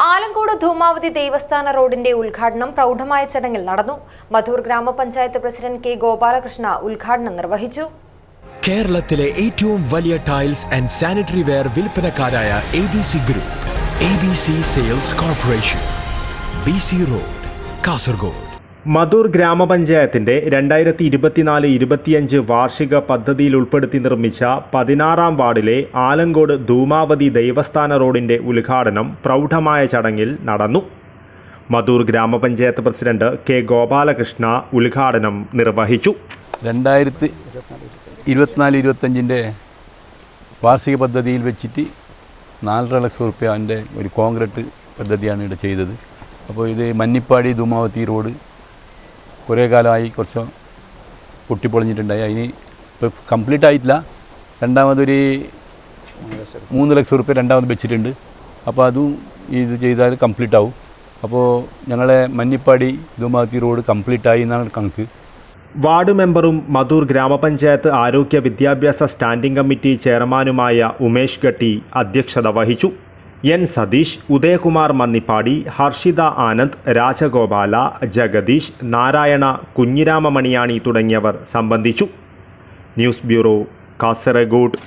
ആലങ്കോട് ധൂമാവതി ദേവസ്ഥാന റോഡിന്റെ ഉദ്ഘാടനം പ്രൗഢമായ ചടങ്ങിൽ നടന്നു. മധൂർ ഗ്രാമപഞ്ചായത്ത് പ്രസിഡന്റ് കെ ഗോപാലകൃഷ്ണ ഉദ്ഘാടനം നിർവഹിച്ചു. കേരളത്തിലെ ഏറ്റവും വലിയ ടൈൽസ് ആൻഡ് സാനിറ്ററി വെയർ വിൽപ്പനക്കാരായ ABC group, ABC sales corporation, BC road, Kasaragod. Madhur ഗ്രാമപഞ്ചായത്തിന്റെ 2024-25 വാർഷിക പദ്ധതിയിൽ ഉൾപ്പെടുത്തി നിർമ്മിച്ച 16-ാം വാർഡിലെ ആലങ്കോട് ധൂമാവതി ദേവസ്ഥാന റോഡിന്റെ ഉദ്ഘാടനം പ്രൗഢമായ ചടങ്ങിൽ നടന്നു. മധൂർ ഗ്രാമപഞ്ചായത്ത് പ്രസിഡന്റ് കെ ഗോപാലകൃഷ്ണ ഉദ്ഘാടനം നിർവഹിച്ചു. 2024-25 വാർഷിക പദ്ധതിയിൽ വെച്ചിട്ട് 4.5 ലക്ഷം രൂപയുടെ ഒരു കോൺക്രീറ്റ് പദ്ധതിയാണ് ഇവിടെ ചെയ്തത്. അപ്പോൾ ഇത് മന്നിപ്പാടി ധൂമാവതി റോഡ് കുറേ കാലമായി കുറച്ച് പൊട്ടിപ്പൊളിഞ്ഞിട്ടുണ്ടായി. അതിന് ഇപ്പോൾ കംപ്ലീറ്റ് ആയിട്ടില്ല. രണ്ടാമതൊരു 3 ലക്ഷം രൂപ രണ്ടാമത് വെച്ചിട്ടുണ്ട്. അപ്പോൾ അതും ഇത് ചെയ്താൽ കംപ്ലീറ്റ് ആവും. അപ്പോൾ ഞങ്ങളെ മന്നിപ്പാടി ധൂമാവതി റോഡ് കംപ്ലീറ്റ് ആയി എന്നാണ് കണക്ക്. വാർഡ് മെമ്പറും മധൂർ ഗ്രാമപഞ്ചായത്ത് ആരോഗ്യ വിദ്യാഭ്യാസ സ്റ്റാൻഡിംഗ് കമ്മിറ്റി ചെയർമാനുമായ ഉമേഷ് ഗട്ടി അധ്യക്ഷത വഹിച്ചു. എൻ സതീഷ്, ഉദയകുമാർ മന്നിപ്പാടി, ഹർഷിത ആനന്ദ്, രാജഗോപാല, ജഗദീഷ്, നാരായണ, കുഞ്ഞിരാമ മണിയാണി തുടങ്ങിയവർ സംബന്ധിച്ചു. News bureau, Kasaragod.